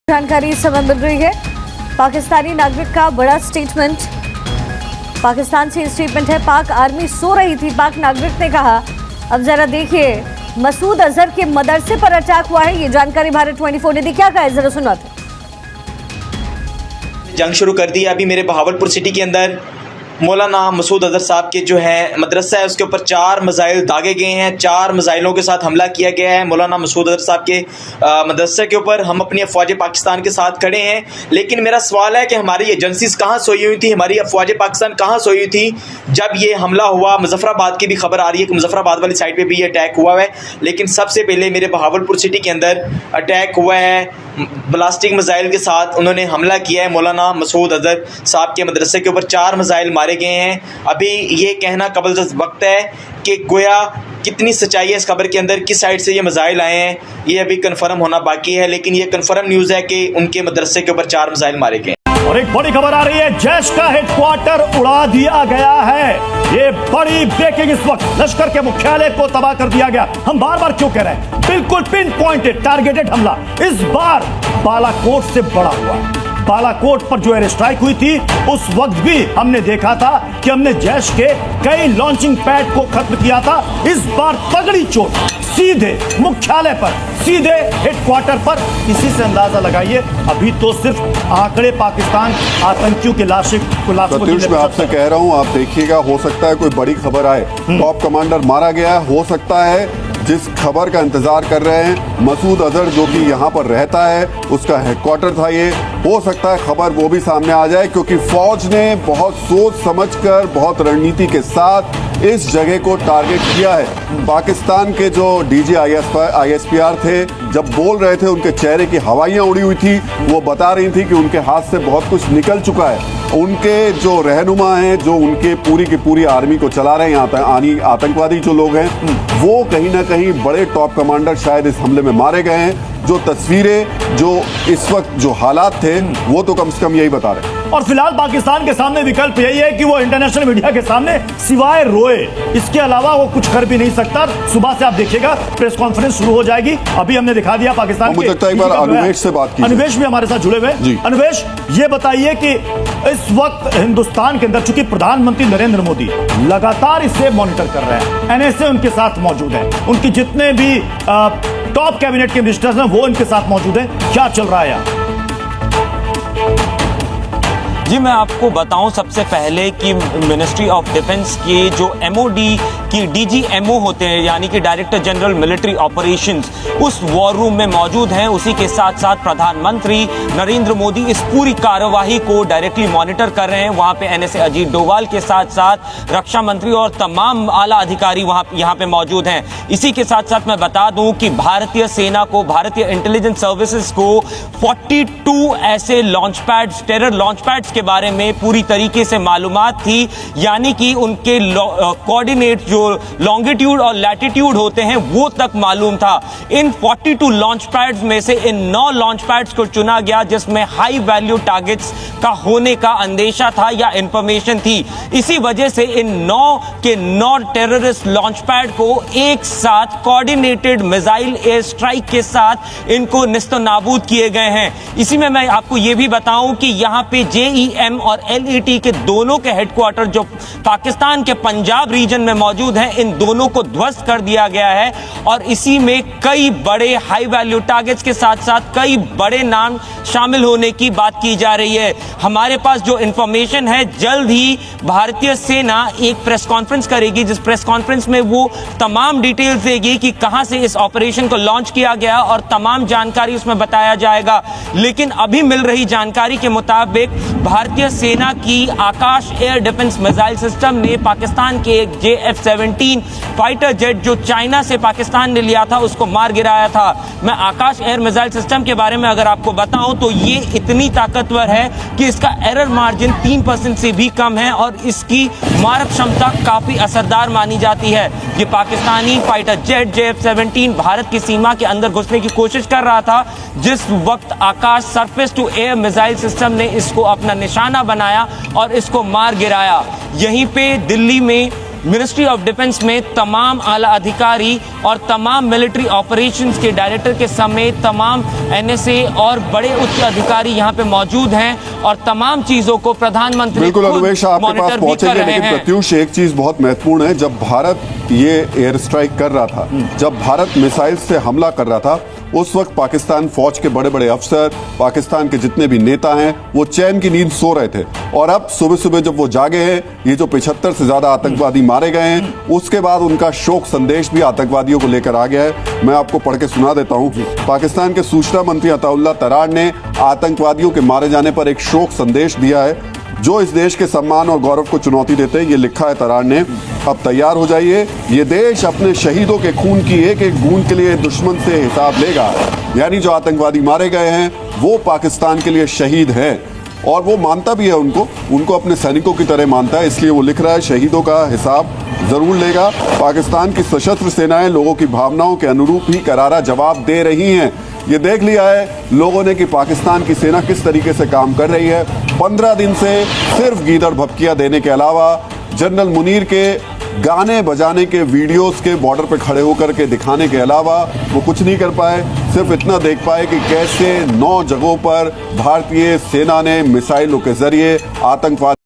जानकारी इस समय मिल रही है। पाकिस्तानी नागरिक का बड़ा स्टेटमेंट, पाकिस्तान से स्टेटमेंट है। पाक आर्मी सो रही थी, पाक नागरिक ने कहा। अब जरा देखिए, मसूद अजहर के मदरसे पर अटैक हुआ है, ये जानकारी भारत 24 ने दी। क्या कहा है, जरा सुनाते। जंग शुरू कर दी है। अभी मेरे बहावलपुर सिटी के अंदर मौलाना मसूद अजहर साहब के जो है मदरसा है, उसके ऊपर 4 मिसाइल दागे गए हैं। 4 मिसाइलों के साथ हमला किया गया है मौलाना मसूद अजहर साहब के मदरसे के ऊपर। हम अपनी अफवाज पाकिस्तान के साथ खड़े हैं, लेकिन मेरा सवाल है कि हमारी एजेंसीज कहाँ सोई हुई थी, हमारी अफवाज पाकिस्तान कहाँ सोई हुई थी जब ये हमला हुआ। मुजफ्फराबाद की भी खबर आ रही है कि मुजफ्फराबाद वाली साइड पर भी ये अटैक हुआ है, लेकिन सबसे पहले मेरे बहावलपुर सिटी के अंदर अटैक हुआ है। ब्लास्टिक मिसाइल के साथ उन्होंने हमला किया है मौलाना मसूद अजहर साहब के मदरसे के ऊपर। 4 मिसाइल मारे गए हैं। अभी ये कहना कबल वक्त है कि गोया कितनी सच्चाई है इस खबर के अंदर, किस साइड से ये मिसाइल आए हैं, ये अभी कंफर्म होना बाकी है। लेकिन ये कंफर्म न्यूज़ है कि उनके मदरसे के ऊपर 4 मिसाइल मारे गए। और एक बड़ी खबर आ रही है, जैश का हेडक्वार्टर उड़ा दिया गया है। ये बड़ी ब्रेकिंग, इस वक्त लश्कर के मुख्यालय को तबाह कर दिया गया। हम बार बार क्यों कह रहे हैं, बिल्कुल पिन पॉइंटेड टारगेटेड हमला इस बार बालाकोट से बड़ा हुआ है। बालाकोट पर जो एयर स्ट्राइक हुई थी, उस वक्त भी हमने देखा था कि हमने जैश के कई लॉन्चिंग पैड को खत्म किया था। इस बार तगड़ी चोट सीधे मुख्यालय पर, सीधे हेडक्वार्टर पर। इसी से अंदाजा लगाइए, अभी तो सिर्फ आंकड़े पाकिस्तान आतंकियों के लाशों प्रत्युष, मैं आपसे कह रहा हूं, आप देखिएगा, हो सकता है कोई बड़ी खबर आए। टॉप कमांडर मारा गया है, हो सकता है जिस खबर का इंतजार कर रहे हैं मसूद अजहर जो कि यहाँ पर रहता है, उसका हेडक्वार्टर था ये, हो सकता है खबर वो भी सामने आ जाए, क्योंकि फौज ने बहुत सोच समझकर, बहुत रणनीति के साथ इस जगह को टारगेट किया है। पाकिस्तान के जो डीजी ISPR थे, जब बोल रहे थे, उनके चेहरे की हवाइयाँ उड़ी हुई थी। वो बता रही थी कि उनके हाथ से बहुत कुछ निकल चुका है। उनके जो रहनुमा हैं, जो उनके पूरी की पूरी आर्मी को चला रहे हैं, आतंकवादी जो लोग हैं, वो कहीं ना कहीं बड़े टॉप कमांडर शायद इस हमले में मारे गए हैं। जो तस्वीरें, जो इस वक्त जो हालात थे, वो तो कम से कम यही बता रहे हैं। और फिलहाल पाकिस्तान के सामने विकल्प यही है कि वो इंटरनेशनल मीडिया के सामने सिवाय रोए, इसके अलावा वो कुछ कर भी नहीं सकता। सुबह से आप देखिएगा, प्रेस कॉन्फ्रेंस शुरू हो जाएगी। अभी हमने दिखा दिया पाकिस्तान मुझे लगता है एक बार अनुवेश से बात की। अनुवेश भी हमारे साथ जुड़े हुए हैं। अनुवेश, ये बताइए कि इस वक्त हिंदुस्तान के अंदर, चूंकि प्रधानमंत्री नरेंद्र मोदी लगातार इसे मॉनिटर कर रहे हैं, NSA उनके साथ मौजूद है, उनकी जितने भी टॉप कैबिनेट के मिनिस्टर्स हैं वो इनके साथ मौजूद हैं, क्या चल रहा है यहाँ? जी, मैं आपको बताऊं सबसे पहले कि मिनिस्ट्री ऑफ डिफेंस की जो MOD की DGMO होते हैं, यानी कि डायरेक्टर जनरल मिलिट्री ऑपरेशंस, उस वॉर रूम में मौजूद हैं। उसी के साथ साथ प्रधानमंत्री नरेंद्र मोदी इस पूरी कार्यवाही को डायरेक्टली मॉनिटर कर रहे हैं। वहां पे NSA अजीत डोभाल के साथ साथ रक्षा मंत्री और तमाम आला अधिकारी यहाँ पे मौजूद हैं। इसी के साथ साथ मैं बता दूं कि भारतीय सेना को, भारतीय इंटेलिजेंस सर्विसेज को 42 ऐसे launch pads, terror launch pads के बारे में पूरी तरीके से मालूमात थी, यानी कि उनके कोऑर्डिनेट जो लॉन्गिट्यूड और लैटिट्यूड होते हैं वो तक मालूम था। इन 42 लॉन्च पैड्स में से इन 9 लॉन्च पैड्स को चुना गया जिसमें हाई वैल्यू टारगेट्स का होने का अंदेशा था या इंफॉर्मेशन थी। इसी वजह से इन 9 के 9 टेररिस्ट लॉन्च पैड को एक साथ कोऑर्डिनेटेड मिसाइल एयर स्ट्राइक के साथ इनको निस्तो नाबूद किए गए हैं। इसी में मैं आपको यह भी बताऊं कि यहां पे JEM और LET के दोनों के हेडक्वार्टर जो पाकिस्तान के पंजाब रीजन में मौजूद हैं, इन दोनों को ध्वस्त कर दिया गया है। और इसी में कई बड़े हाई वैल्यू टारगेट्स के साथ साथ कई बड़े नाम शामिल होने की बात की जा रही है। हमारे पास जो इंफॉर्मेशन है, जल्द ही भारतीय सेना एक प्रेस कॉन्फ्रेंस करेगी, जिस प्रेस कॉन्फ्रेंस में वो तमाम डिटेल्स देगी कि कहां से इस ऑपरेशन को लॉन्च किया गया और तमाम जानकारी उसमें बताया जाएगा। लेकिन अभी मिल रही जानकारी के मुताबिक भारतीय सेना की आकाश एयर डिफेंस मिसाइल सिस्टम ने पाकिस्तान के एक JF-17 फाइटर जेट जो चाइना से पाकिस्तान ने लिया था, उसको मार गिराया था। मैं आकाश एयर मिसाइल सिस्टम के बारे में अगर आपको बताऊं तो ये इतनी ताकतवर है कि इसका एरर मार्जिन 3% से भी कम है और इसकी मारक क्षमता काफी असरदार मानी जाती है। ये Pakistani fighter jet JF-17 Bharat की सीमा के अंदर घुसने की कोशिश कर रहा था, जिस वक्त Akash surface to air missile system ने इसको अपना निशाना बनाया और इसको मार गिराया। यहीं पे दिल्ली में मिनिस्ट्री ऑफ डिफेंस में तमाम आला अधिकारी और तमाम मिलिट्री ऑपरेशंस के डायरेक्टर के समेत तमाम एनएसए और बड़े उच्च अधिकारी यहाँ पे मौजूद हैं और तमाम चीजों को प्रधानमंत्री बिल्कुल खुद अनुवेश आपके पास मॉनिटर भी कर पहुंचेंगे, रहे लेकिन हैं। प्रत्युष एक चीज बहुत महत्वपूर्ण है। जब भारत ये एयर स्ट्राइक कर रहा था, जब भारत मिसाइल से हमला कर रहा था, उस वक्त पाकिस्तान फौज के बड़े बड़े अफसर, पाकिस्तान के जितने भी नेता हैं, वो चैन की नींद सो रहे थे। और अब सुबह सुबह जब वो जागे हैं, ये जो 75 से ज्यादा आतंकवादी मारे गए हैं, उसके बाद उनका शोक संदेश भी आतंकवादियों को लेकर आ गया है। मैं आपको पढ़ के सुना देता हूँ। पाकिस्तान के सूचना मंत्री अताउल्लाह तरार ने आतंकवादियों के मारे जाने पर एक शोक संदेश दिया है जो इस देश के सम्मान और गौरव को चुनौती देते हैं। ये लिखा है तरार ने, अब तैयार हो जाइए, ये देश अपने शहीदों के खून की एक एक बूंद के लिए दुश्मन से हिसाब लेगा। यानी जो आतंकवादी मारे गए हैं वो पाकिस्तान के लिए शहीद हैं और वो मानता भी है उनको अपने सैनिकों की तरह मानता है, इसलिए वो लिख रहा है शहीदों का हिसाब जरूर लेगा। पाकिस्तान की सशस्त्र सेनाएं लोगों की भावनाओं के अनुरूप ही करारा जवाब दे रही हैं। ये देख लिया है लोगों ने कि पाकिस्तान की सेना किस तरीके से काम कर रही है। 15 दिन से सिर्फ गीदड़ भपकियां देने के अलावा जनरल मुनीर के गाने बजाने के वीडियोस के बॉर्डर पे खड़े होकर के दिखाने के अलावा वो कुछ नहीं कर पाए। सिर्फ इतना देख पाए कि कैसे 9 जगहों पर भारतीय सेना ने मिसाइलों के जरिए आतंकवाद